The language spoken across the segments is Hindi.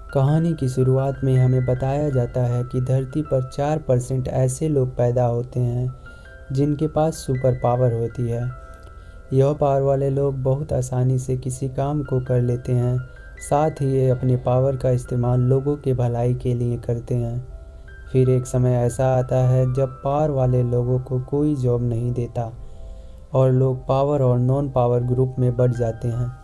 कहानी की शुरुआत में हमें बताया जाता है कि धरती पर 4% ऐसे लोग पैदा होते हैं जिनके पास सुपर पावर होती है। यह पावर वाले लोग बहुत आसानी से किसी काम को कर लेते हैं, साथ ही ये अपने पावर का इस्तेमाल लोगों के भलाई के लिए करते हैं। फिर एक समय ऐसा आता है जब पावर वाले लोगों को कोई जॉब नहीं देता और लोग पावर और नॉन पावर ग्रुप में बढ़ जाते हैं।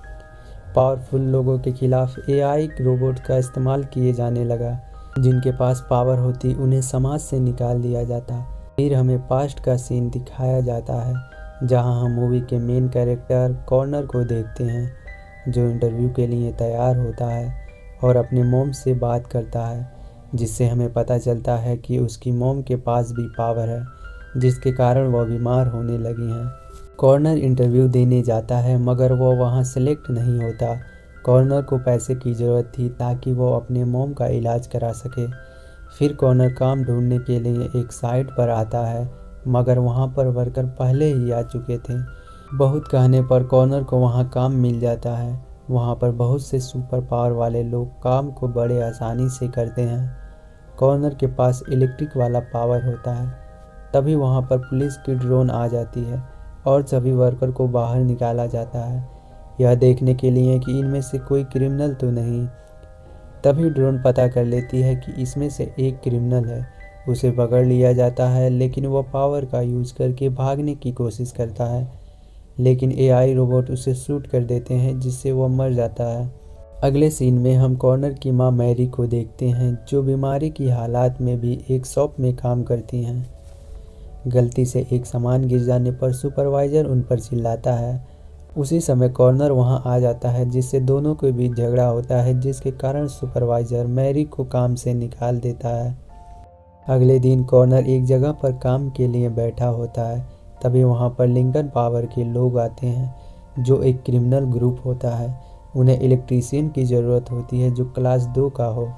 पावरफुल लोगों के खिलाफ एआई रोबोट का इस्तेमाल किए जाने लगा। जिनके पास पावर होती उन्हें समाज से निकाल दिया जाता। फिर हमें पास्ट का सीन दिखाया जाता है, जहां हम मूवी के मेन कैरेक्टर कॉर्नर को देखते हैं, जो इंटरव्यू के लिए तैयार होता है और अपने मॉम से बात करता है, जिससे हमें पता चलता है कि उसकी मॉम के पास भी पावर है, जिसके कारण वह बीमार होने लगी हैं। कॉर्नर इंटरव्यू देने जाता है मगर वो वहाँ सेलेक्ट नहीं होता। कॉर्नर को पैसे की ज़रूरत थी ताकि वो अपने मॉम का इलाज करा सके। फिर कॉर्नर काम ढूंढने के लिए एक साइट पर आता है, मगर वहाँ पर वर्कर पहले ही आ चुके थे। बहुत कहने पर कॉर्नर को वहाँ काम मिल जाता है। वहाँ पर बहुत से सुपर पावर वाले लोग काम को बड़े आसानी से करते हैं। कॉर्नर के पास इलेक्ट्रिक वाला पावर होता है। तभी वहाँ पर पुलिस की ड्रोन आ जाती है और सभी वर्कर को बाहर निकाला जाता है, यह देखने के लिए कि इनमें से कोई क्रिमिनल तो नहीं। तभी ड्रोन पता कर लेती है कि इसमें से एक क्रिमिनल है। उसे पकड़ लिया जाता है, लेकिन वह पावर का यूज़ करके भागने की कोशिश करता है, लेकिन एआई रोबोट उसे शूट कर देते हैं, जिससे वह मर जाता है। अगले सीन में हम कॉर्नर की मां मैरी को देखते हैं, जो बीमारी की हालात में भी एक शॉप में काम करती हैं। गलती से एक सामान गिर जाने पर सुपरवाइज़र उन पर चिल्लाता है। उसी समय कॉर्नर वहां आ जाता है, जिससे दोनों के बीच झगड़ा होता है, जिसके कारण सुपरवाइज़र मैरी को काम से निकाल देता है। अगले दिन कॉर्नर एक जगह पर काम के लिए बैठा होता है। तभी वहां पर लिंकन पावर के लोग आते हैं, जो एक क्रिमिनल ग्रुप होता है। उन्हें इलेक्ट्रीशियन की ज़रूरत होती है जो क्लास 2 का हो।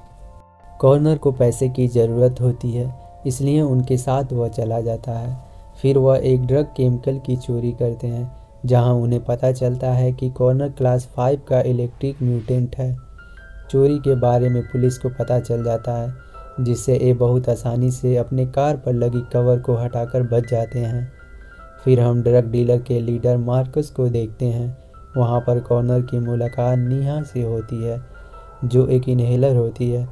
कॉर्नर को पैसे की ज़रूरत होती है, इसलिए उनके साथ वह चला जाता है। फिर वह एक ड्रग केमिकल की चोरी करते हैं, जहां उन्हें पता चलता है कि कॉर्नर क्लास 5 का इलेक्ट्रिक म्यूटेंट है। चोरी के बारे में पुलिस को पता चल जाता है, जिससे ये बहुत आसानी से अपने कार पर लगी कवर को हटाकर बच जाते हैं। फिर हम ड्रग डीलर के लीडर मार्कस को देखते हैं। वहाँ पर कॉर्नर की मुलाकात नेहा से होती है, जो एक इन्हेलर होती है,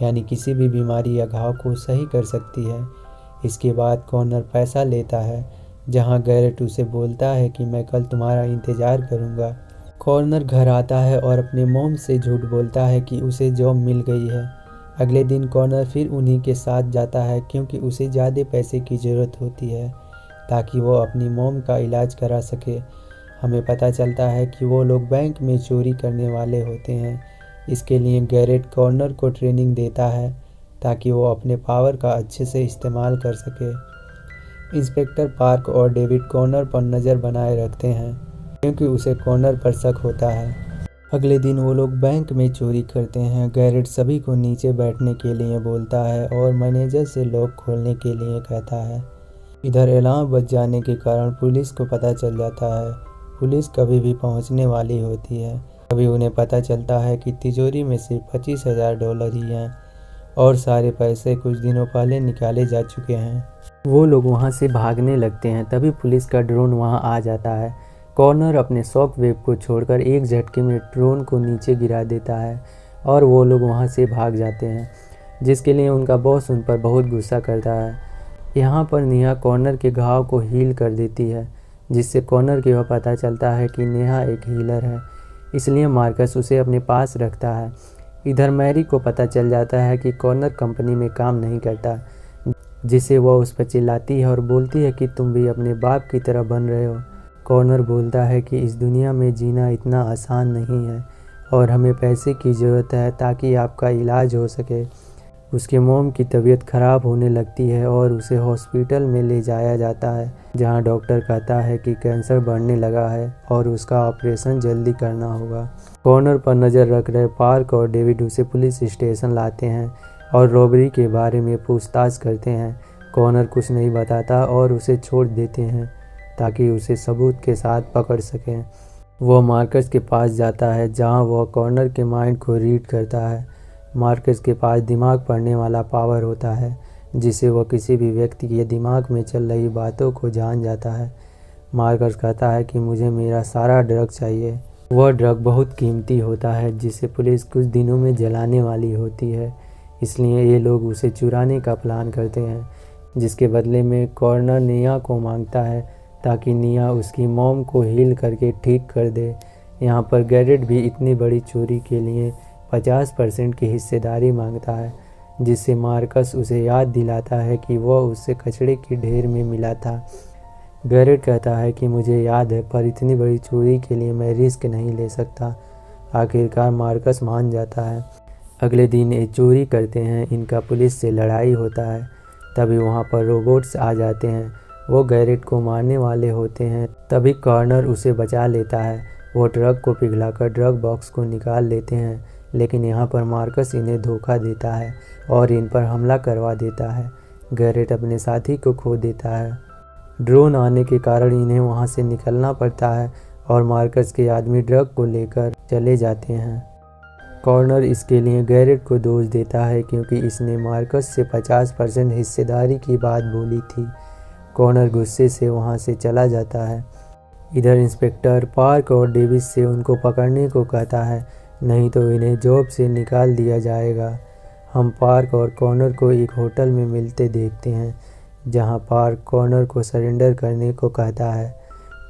यानी किसी भी बीमारी या घाव को सही कर सकती है। इसके बाद कॉर्नर पैसा लेता है, जहां गैरेट उसे बोलता है कि मैं कल तुम्हारा इंतज़ार करूंगा। कॉर्नर घर आता है और अपने मॉम से झूठ बोलता है कि उसे जॉब मिल गई है। अगले दिन कॉर्नर फिर उन्हीं के साथ जाता है, क्योंकि उसे ज़्यादा पैसे की ज़रूरत होती है ताकि वो अपनी मॉम का इलाज करा सके। हमें पता चलता है कि वो लोग बैंक में चोरी करने वाले होते हैं। इसके लिए गैरेट कॉर्नर को ट्रेनिंग देता है ताकि वो अपने पावर का अच्छे से इस्तेमाल कर सके। इंस्पेक्टर पार्क और डेविड कॉर्नर पर नज़र बनाए रखते हैं, क्योंकि उसे कॉर्नर पर शक होता है। अगले दिन वो लोग बैंक में चोरी करते हैं। गैरेट सभी को नीचे बैठने के लिए बोलता है और मैनेजर से लॉक खोलने के लिए कहता है। इधर अलार्म बज जाने के कारण पुलिस को पता चल जाता है। पुलिस कभी भी पहुंचने वाली होती है। अभी उन्हें पता चलता है कि तिजोरी में सिर्फ $25,000 ही हैं और सारे पैसे कुछ दिनों पहले निकाले जा चुके हैं। वो लोग वहां से भागने लगते हैं। तभी पुलिस का ड्रोन वहां आ जाता है। कॉर्नर अपने शॉक वेव को छोड़कर एक झटके में ड्रोन को नीचे गिरा देता है और वो लोग वहां से भाग जाते हैं, जिसके लिए उनका बॉस उन पर बहुत गुस्सा करता है। यहाँ पर नेहा कॉर्नर के घाव को हील कर देती है, जिससे कॉर्नर को यह पता चलता है कि नेहा एक हीलर है, इसलिए मार्कस उसे अपने पास रखता है। इधर मैरी को पता चल जाता है कि कॉर्नर कंपनी में काम नहीं करता, जिससे वह उस पर चिल्लाती है और बोलती है कि तुम भी अपने बाप की तरह बन रहे हो। कॉर्नर बोलता है कि इस दुनिया में जीना इतना आसान नहीं है और हमें पैसे की ज़रूरत है ताकि आपका इलाज हो सके। उसके मॉम की तबीयत ख़राब होने लगती है और उसे हॉस्पिटल में ले जाया जाता है, जहां डॉक्टर कहता है कि कैंसर बढ़ने लगा है और उसका ऑपरेशन जल्दी करना होगा। कॉर्नर पर नज़र रख रहे पार्क और डेविड उसे पुलिस स्टेशन लाते हैं और रॉबरी के बारे में पूछताछ करते हैं। कॉर्नर कुछ नहीं बताता और उसे छोड़ देते हैं ताकि उसे सबूत के साथ पकड़ सकें। वह मार्कस के पास जाता है, जहां वह कॉर्नर के माइंड को रीड करता है। मार्कस के पास दिमाग पढ़ने वाला पावर होता है, जिससे वह किसी भी व्यक्ति के दिमाग में चल रही बातों को जान जाता है। मार्कस कहता है कि मुझे मेरा सारा ड्रग चाहिए। वह ड्रग बहुत कीमती होता है, जिसे पुलिस कुछ दिनों में जलाने वाली होती है, इसलिए ये लोग उसे चुराने का प्लान करते हैं, जिसके बदले में कॉर्नर निया को मांगता है ताकि निया उसकी मॉम को हील करके ठीक कर दे। यहाँ पर गैरेट भी इतनी बड़ी चोरी के लिए 50% की हिस्सेदारी मांगता है, जिससे मार्कस उसे याद दिलाता है कि वह उससे कचरे के ढेर में मिला था। गैरेट कहता है कि मुझे याद है, पर इतनी बड़ी चोरी के लिए मैं रिस्क नहीं ले सकता। आखिरकार मार्कस मान जाता है। अगले दिन ये चोरी करते हैं। इनका पुलिस से लड़ाई होता है। तभी वहाँ पर रोबोट्स आ जाते हैं। वो गैरेट को मारने वाले होते हैं। तभी कॉर्नर उसे बचा लेता है। वो ट्रक को पिघलाकर ड्रग बॉक्स को निकाल लेते हैं, लेकिन यहाँ पर मार्कस इन्हें धोखा देता है और इन पर हमला करवा देता है। गैरेट अपने साथी को खो देता है। ड्रोन आने के कारण इन्हें वहाँ से निकलना पड़ता है और मार्कस के आदमी ड्रग को लेकर चले जाते हैं। कॉर्नर इसके लिए गैरेट को दोष देता है क्योंकि इसने मार्कस से 50% हिस्सेदारी की बात बोली थी। कॉर्नर गुस्से से वहाँ से चला जाता है। इधर इंस्पेक्टर पार्क और डेविस से उनको पकड़ने को कहता है, नहीं तो इन्हें जॉब से निकाल दिया जाएगा। हम पार्क और कॉर्नर को एक होटल में मिलते देखते हैं, जहां पार्क कॉर्नर को सरेंडर करने को कहता है।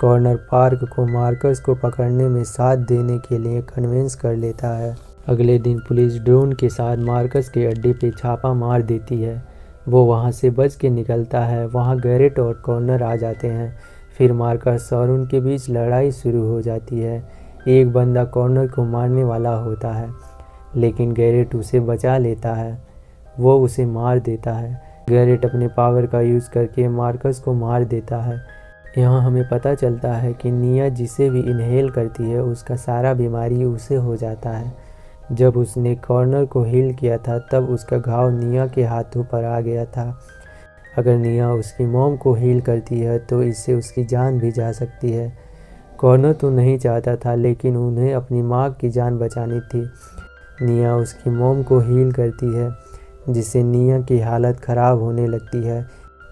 कॉर्नर पार्क को मार्कस को पकड़ने में साथ देने के लिए कन्विंस कर लेता है। अगले दिन पुलिस ड्रोन के साथ मार्कस के अड्डे पे छापा मार देती है। वो वहां से बच के निकलता है। वहां गैरेट और कॉर्नर आ जाते हैं। फिर मार्कस और उनके बीच लड़ाई शुरू हो जाती है। एक बंदा कॉर्नर को मारने वाला होता है, लेकिन गैरेट उसे बचा लेता है। वो उसे मार देता है। गैरेट अपने पावर का यूज़ करके मार्कस को मार देता है। यहाँ हमें पता चलता है कि निया जिसे भी इनहेल करती है उसका सारा बीमारी उसे हो जाता है। जब उसने कॉर्नर को हील किया था तब उसका घाव निया के हाथों पर आ गया था। अगर निया उसकी मॉम को हील करती है तो इससे उसकी जान भी जा सकती है। कॉर्नर तो नहीं चाहता था, लेकिन उन्हें अपनी माँ की जान बचानी थी। निया उसकी मॉम को हील करती है, जिससे निया की हालत ख़राब होने लगती है।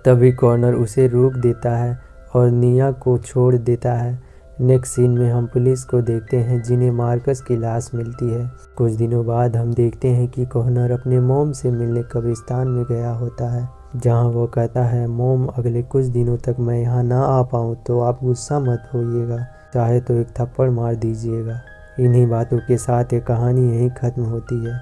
तभी कॉर्नर उसे रोक देता है और निया को छोड़ देता है। नेक्स्ट सीन में हम पुलिस को देखते हैं, जिन्हें मार्कस की लाश मिलती है। कुछ दिनों बाद हम देखते हैं कि कॉर्नर अपने मॉम से मिलने कब्रिस्तान में गया होता है, जहां वो कहता है, मॉम अगले कुछ दिनों तक मैं यहाँ ना आ पाऊँ तो आप गुस्सा मत होइएगा, चाहे तो एक थप्पड़ मार दीजिएगा। इन्हीं बातों के साथ ये कहानी यहीं ख़त्म होती है।